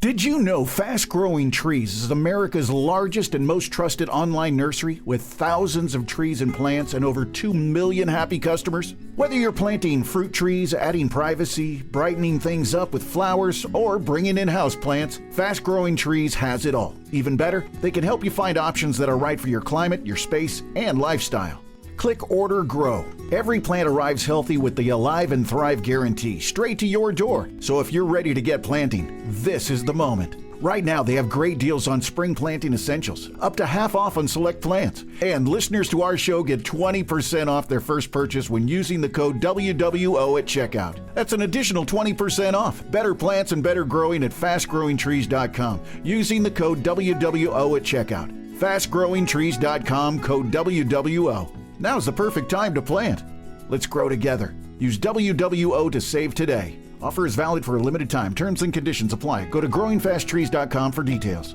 Did you know Fast Growing Trees is America's largest and most trusted online nursery with thousands of trees and plants and over 2 million happy customers? Whether you're planting fruit trees, adding privacy, brightening things up with flowers, or bringing in houseplants, Fast Growing Trees has it all. Even better, they can help you find options that are right for your climate, your space, and lifestyle. Click Order Grow. Every plant arrives healthy with the Alive and Thrive guarantee straight to your door. So if you're ready to get planting, this is the moment. Right now, they have great deals on spring planting essentials, up to half off on select plants. And listeners to our show get 20% off their first purchase when using the code WWO at checkout. That's an additional 20% off. Better plants and better growing at fastgrowingtrees.com using the code WWO at checkout. Fastgrowingtrees.com, code WWO. Now's the perfect time to plant. Let's grow together. Use WWO to save today. Offer is valid for a limited time. Terms and conditions apply. Go to growingfasttrees.com for details.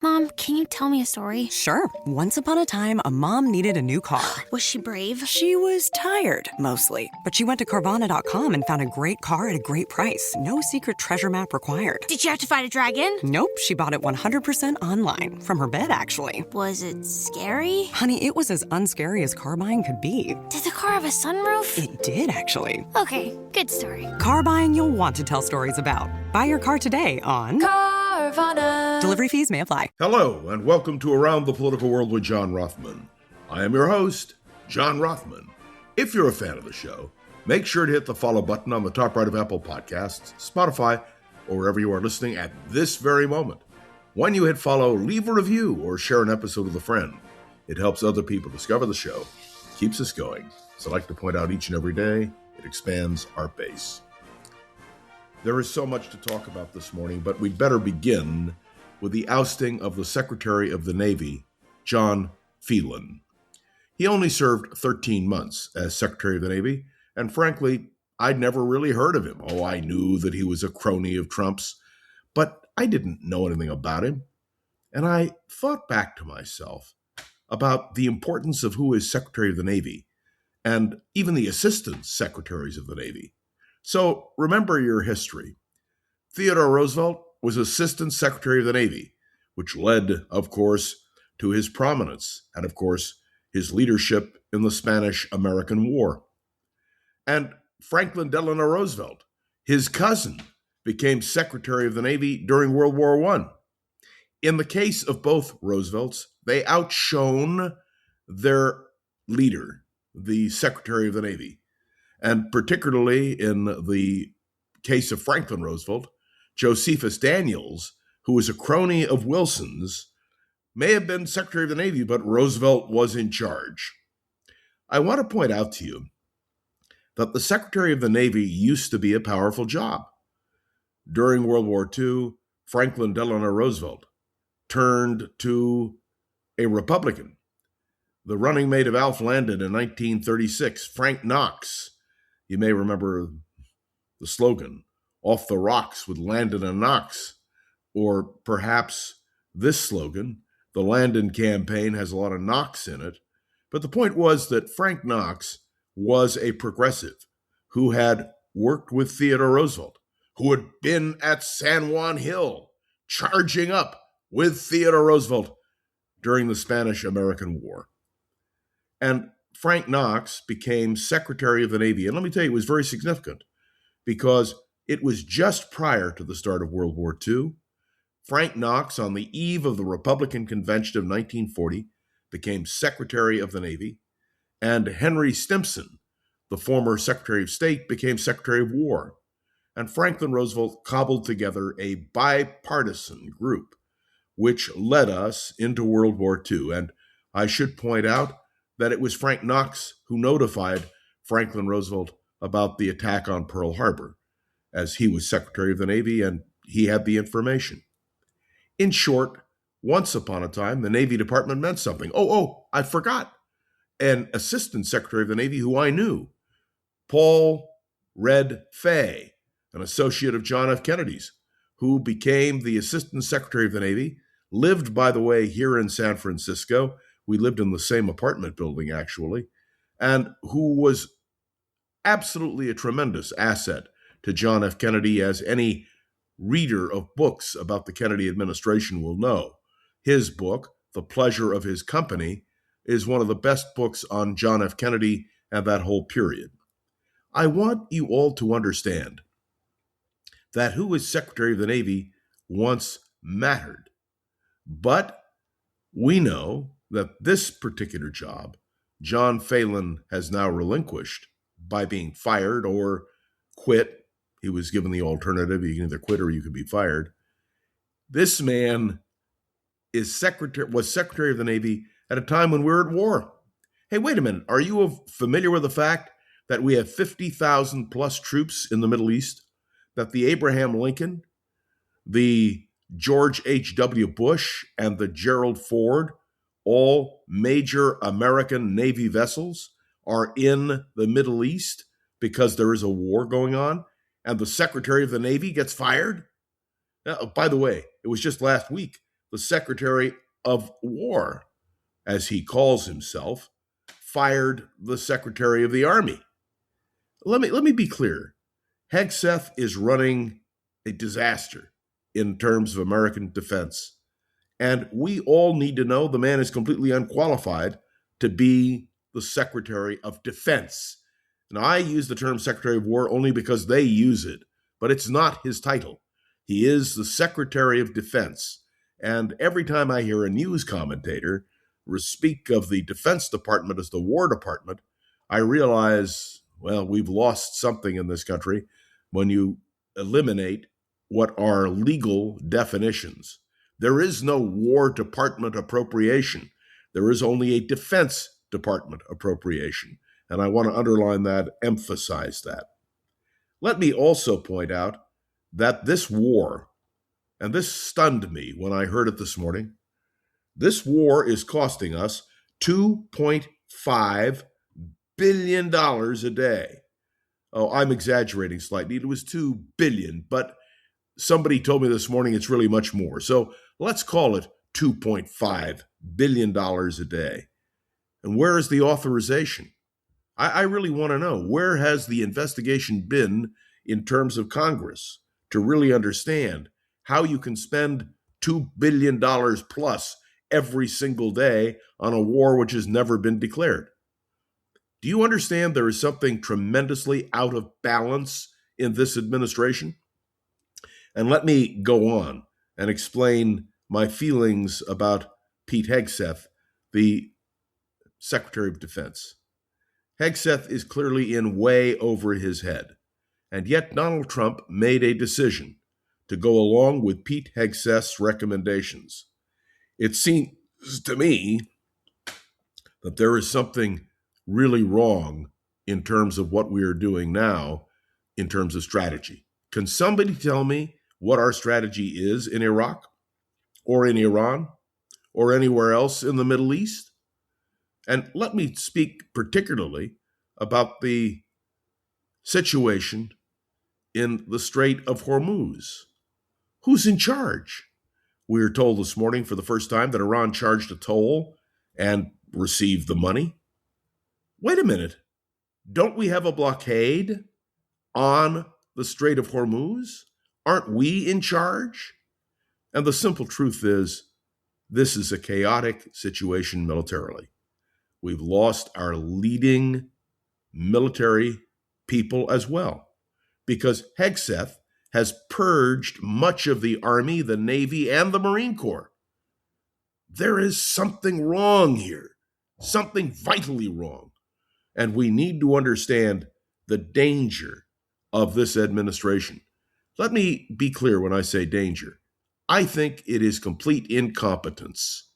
Mom, can you tell me a story? Sure. Once upon a time, a mom needed a new car. Was she brave? She was tired, mostly. But she went to Carvana.com and found a great car at a great price. No secret treasure map required. Did she have to fight a dragon? Nope. She bought it 100% online. From her bed, actually. Was it scary? Honey, it was as unscary as car buying could be. Did the car have a sunroof? It did, actually. Okay, good story. Car buying you'll want to tell stories about. Buy your car today on Carvana. Delivery fees may apply. Hello, and welcome to Around the Political World with John Rothman. I am your host, John Rothman. If you're a fan of the show, make sure to hit the follow button on the top right of Apple Podcasts, Spotify, or wherever you are listening at this very moment. When you hit follow, leave a review or share an episode with a friend. It helps other people discover the show, keeps us going. As I like to point out each and every day, it expands our base. There is so much to talk about this morning, but we'd better begin with the ousting of the Secretary of the Navy, John Phelan. He only served 13 months as Secretary of the Navy, and frankly, I'd never really heard of him. Oh, I knew that he was a crony of Trump's, but I didn't know anything about him. And I thought back to myself about the importance of who is Secretary of the Navy, and even the Assistant Secretaries of the Navy. So remember your history. Theodore Roosevelt was Assistant Secretary of the Navy, which led, of course, to his prominence and, of course, his leadership in the Spanish-American War. And Franklin Delano Roosevelt, his cousin, became Secretary of the Navy during World War I. In the case of both Roosevelts, they outshone their leader, the Secretary of the Navy. And particularly in the case of Franklin Roosevelt, Josephus Daniels, who was a crony of Wilson's, may have been Secretary of the Navy, but Roosevelt was in charge. I want to point out to you that the Secretary of the Navy used to be a powerful job. During World War II, Franklin Delano Roosevelt turned to a Republican. The running mate of Alf Landon in 1936, Frank Knox, you may remember the slogan, "Off the rocks with Landon and Knox," or perhaps this slogan, "The Landon campaign has a lot of Knox in it." But the point was that Frank Knox was a progressive who had worked with Theodore Roosevelt, who had been at San Juan Hill charging up with Theodore Roosevelt during the Spanish-American War. And Frank Knox became Secretary of the Navy. And let me tell you, it was very significant because it was just prior to the start of World War II. Frank Knox, on the eve of the Republican Convention of 1940, became Secretary of the Navy. And Henry Stimson, the former Secretary of State, became Secretary of War. And Franklin Roosevelt cobbled together a bipartisan group, which led us into World War II. And I should point out that it was Frank Knox who notified Franklin Roosevelt about the attack on Pearl Harbor, as he was Secretary of the Navy and he had the information. In short, once upon a time, the Navy Department meant something. I forgot. An Assistant Secretary of the Navy who I knew, Paul Red Fay, an associate of John F. Kennedy's, who became the Assistant Secretary of the Navy, lived, by the way, here in San Francisco. We lived in the same apartment building, actually, and who was absolutely a tremendous asset to John F. Kennedy, as any reader of books about the Kennedy administration will know. His book, The Pleasure of His Company, is one of the best books on John F. Kennedy and that whole period. I want you all to understand that who was Secretary of the Navy once mattered. But we know that this particular job, John Phelan has now relinquished by being fired or quit. He was given the alternative. You can either quit or you can be fired. This man was Secretary of the Navy at a time when we were at war. Hey, wait a minute. Are you familiar with the fact that we have 50,000 plus troops in the Middle East? That the Abraham Lincoln, the George H.W. Bush, and the Gerald Ford, all major American Navy vessels, are in the Middle East because there is a war going on, and the Secretary of the Navy gets fired? Now, by the way, it was just last week, the Secretary of War, as he calls himself, fired the Secretary of the Army. Let me be clear. Hegseth is running a disaster in terms of American defense. And we all need to know the man is completely unqualified to be the Secretary of Defense. Now, I use the term Secretary of War only because they use it, but it's not his title. He is the Secretary of Defense. And every time I hear a news commentator speak of the Defense Department as the War Department, I realize, well, we've lost something in this country when you eliminate what are legal definitions. There is no War Department appropriation. There is only a Defense Department appropriation. And I want to underline that, emphasize that. Let me also point out that this war, and this stunned me when I heard it this morning, this war is costing us $2.5 billion a day. Oh, I'm exaggerating slightly. It was $2 billion, but somebody told me this morning it's really much more. So let's call it $2.5 billion a day. And where is the authorization? I really want to know, where has the investigation been in terms of Congress to really understand how you can spend $2 billion plus every single day on a war which has never been declared? Do you understand there is something tremendously out of balance in this administration? And let me go on and explain my feelings about Pete Hegseth, the Secretary of Defense. Hegseth is clearly in way over his head, and yet Donald Trump made a decision to go along with Pete Hegseth's recommendations. It seems to me that there is something really wrong in terms of what we are doing now in terms of strategy. Can somebody tell me what our strategy is in Iraq or in Iran or anywhere else in the Middle East? And let me speak particularly about the situation in the Strait of Hormuz. Who's in charge? We were told this morning for the first time that Iran charged a toll and received the money. Wait a minute. Don't we have a blockade on the Strait of Hormuz? Aren't we in charge? And the simple truth is, this is a chaotic situation militarily. We've lost our leading military people as well, because Hegseth has purged much of the Army, the Navy, and the Marine Corps. There is something wrong here, something vitally wrong. And we need to understand the danger of this administration. Let me be clear when I say danger. I think it is complete incompetence.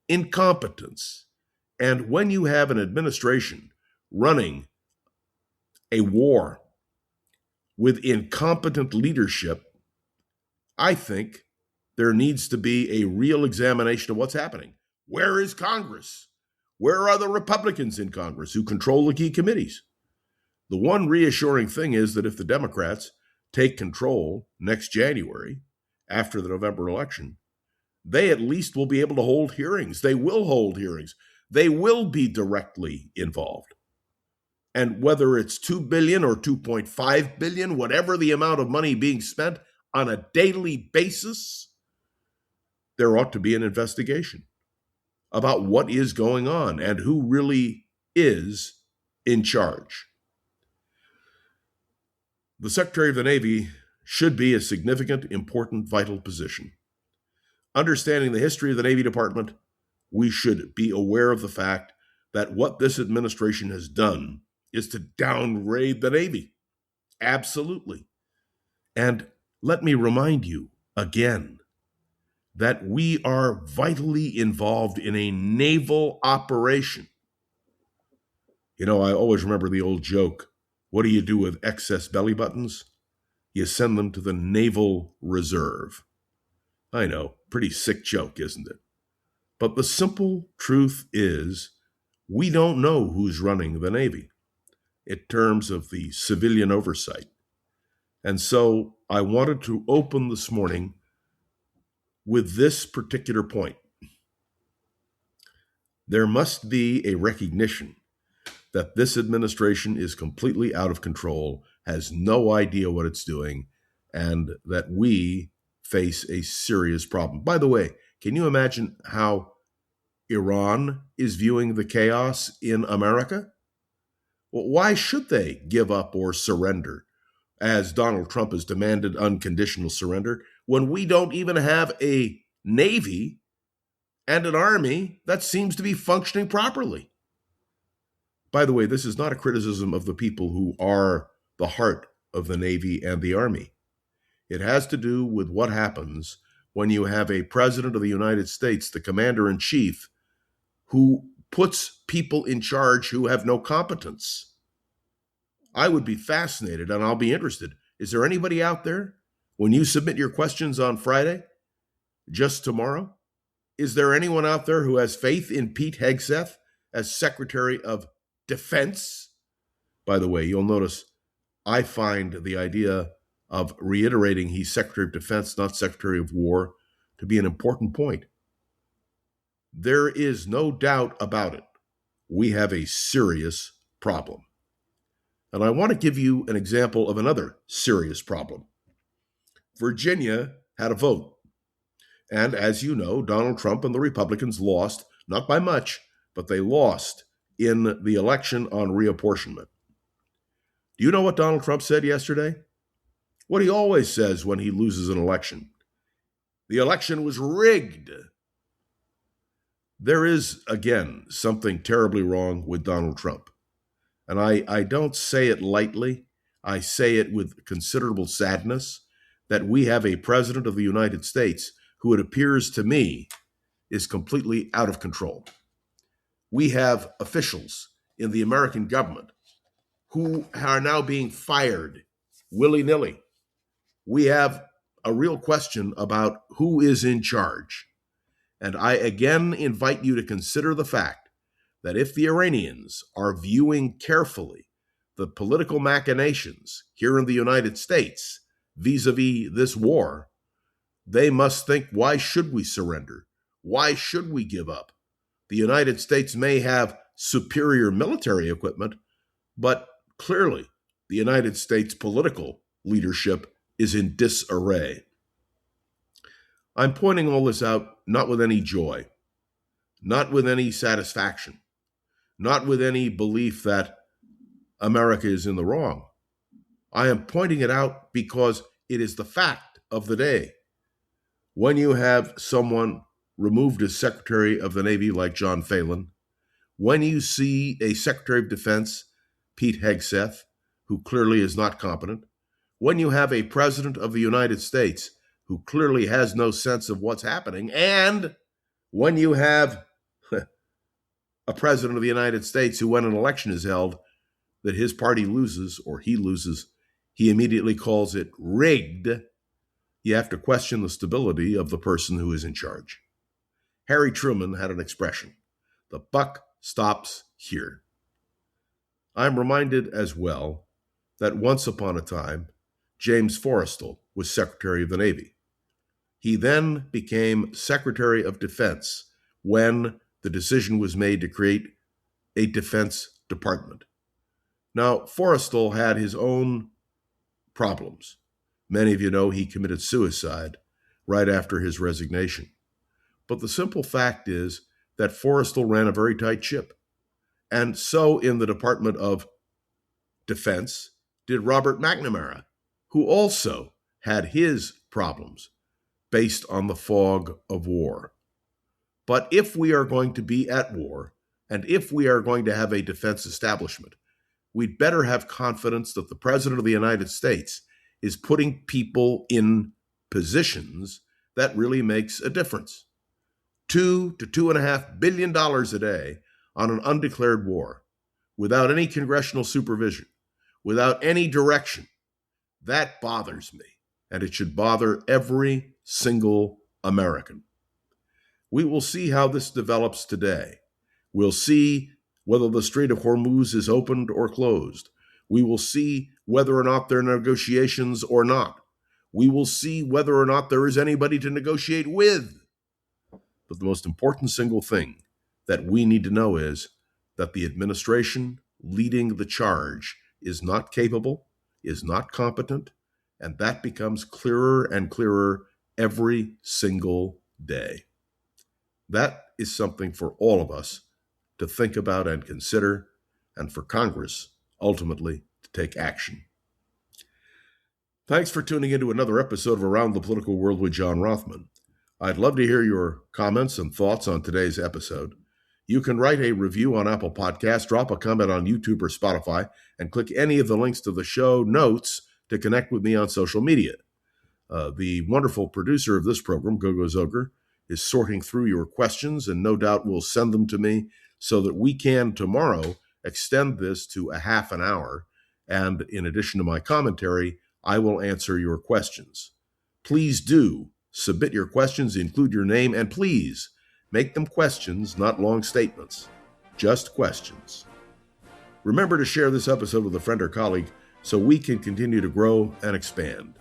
Incompetence. And when you have an administration running a war with incompetent leadership, I think there needs to be a real examination of what's happening. Where is Congress? Where are the Republicans in Congress who control the key committees? The one reassuring thing is that if the Democrats take control next January, after the November election, they at least will be able to hold hearings. They will hold hearings. They will be directly involved. And whether it's $2 billion or $2.5 billion, whatever the amount of money being spent, on a daily basis, there ought to be an investigation about what is going on and who really is in charge. The Secretary of the Navy should be a significant, important, vital position. Understanding the history of the Navy Department, we should be aware of the fact that what this administration has done is to downgrade the Navy. Absolutely. And let me remind you again that we are vitally involved in a naval operation. You know, I always remember the old joke, what do you do with excess belly buttons? You send them to the Naval Reserve. I know, pretty sick joke, isn't it? But the simple truth is, we don't know who's running the Navy in terms of the civilian oversight. And so I wanted to open this morning with this particular point. There must be a recognition that this administration is completely out of control, has no idea what it's doing, and that we face a serious problem. By the way, can you imagine how Iran is viewing the chaos in America? Well, why should they give up or surrender, as Donald Trump has demanded unconditional surrender, when we don't even have a Navy and an Army that seems to be functioning properly? By the way, this is not a criticism of the people who are the heart of the Navy and the Army. It has to do with what happens when you have a president of the United States, the commander-in-chief, who puts people in charge who have no competence. I would be fascinated, and I'll be interested. Is there anybody out there, when you submit your questions on Friday, just tomorrow, is there anyone out there who has faith in Pete Hegseth as Secretary of Defense? By the way, you'll notice I find the idea of reiterating he's Secretary of Defense, not Secretary of War, to be an important point. There is no doubt about it. We have a serious problem. And I want to give you an example of another serious problem. Virginia had a vote. And as you know, Donald Trump and the Republicans lost, not by much, but they lost in the election on reapportionment. Do you know what Donald Trump said yesterday? What he always says when he loses an election. The election was rigged. There is, again, something terribly wrong with Donald Trump. And I don't say it lightly. I say it with considerable sadness that we have a president of the United States who, it appears to me, is completely out of control. We have officials in the American government who are now being fired willy-nilly. We have a real question about who is in charge. And I again invite you to consider the fact that if the Iranians are viewing carefully the political machinations here in the United States vis-a-vis this war, they must think, why should we surrender? Why should we give up? The United States may have superior military equipment, but clearly the United States political leadership is in disarray. I'm pointing all this out not with any joy, not with any satisfaction, not with any belief that America is in the wrong. I am pointing it out because it is the fact of the day. When you have someone removed as Secretary of the Navy like John Phelan, when you see a Secretary of Defense, Pete Hegseth, who clearly is not competent, when you have a President of the United States who clearly has no sense of what's happening, and when you have a President of the United States who, when an election is held, that his party loses or he loses, he immediately calls it rigged, you have to question the stability of the person who is in charge. Harry Truman had an expression, the buck stops here. I'm reminded as well that once upon a time, James Forrestal was Secretary of the Navy. He then became Secretary of Defense when the decision was made to create a Defense Department. Now, Forrestal had his own problems. Many of you know he committed suicide right after his resignation. But the simple fact is that Forrestal ran a very tight ship. And so in the Department of Defense did Robert McNamara, who also had his problems based on the fog of war. But if we are going to be at war, and if we are going to have a defense establishment, we'd better have confidence that the President of the United States is putting people in positions that really makes a difference. $2 to $2.5 billion a day on an undeclared war, without any congressional supervision, without any direction. That bothers me, and it should bother every single American. We will see how this develops today. We'll see whether the Strait of Hormuz is opened or closed. We will see whether or not there are negotiations or not. We will see whether or not there is anybody to negotiate with. But the most important single thing that we need to know is that the administration leading the charge is not capable, is not competent, and that becomes clearer and clearer every single day. That is something for all of us to think about and consider, and for Congress ultimately to take action. Thanks for tuning into another episode of Around the Political World with John Rothman. I'd love to hear your comments and thoughts on today's episode. You can write a review on Apple Podcasts, drop a comment on YouTube or Spotify, and click any of the links to the show notes to connect with me on social media. The wonderful producer of this program, Gogo Zoger, is sorting through your questions and no doubt will send them to me so that we can tomorrow extend this to a half an hour. And in addition to my commentary, I will answer your questions. Please do submit your questions, include your name, and please make them questions, not long statements. Just questions. Remember to share this episode with a friend or colleague so we can continue to grow and expand.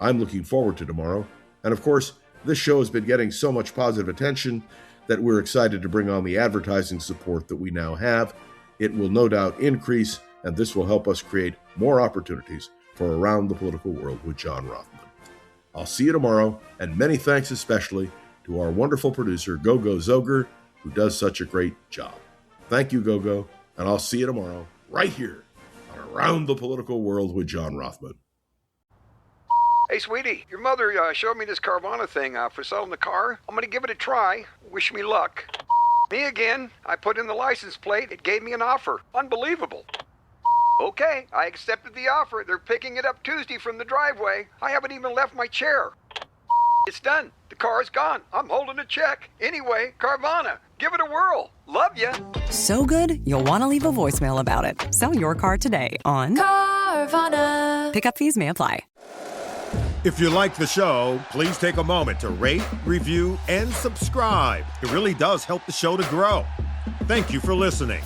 I'm looking forward to tomorrow. And of course, this show has been getting so much positive attention that we're excited to bring on the advertising support that we now have. It will no doubt increase, and this will help us create more opportunities for Around the Political World with John Rothman. I'll see you tomorrow, and many thanks especially to our wonderful producer, Gogo Zoger, who does such a great job. Thank you, Gogo, and I'll see you tomorrow right here on Around the Political World with John Rothman. Hey, sweetie, your mother showed me this Carvana thing for selling the car. I'm going to give it a try. Wish me luck. Me again. I put in the license plate. It gave me an offer. Unbelievable. Okay, I accepted the offer. They're picking it up Tuesday from the driveway. I haven't even left my chair. It's done. The car's gone. I'm holding a check. Anyway, Carvana, give it a whirl. Love ya. So good, you'll want to leave a voicemail about it. Sell your car today on Carvana. Pickup fees may apply. If you like the show, please take a moment to rate, review, and subscribe. It really does help the show to grow. Thank you for listening.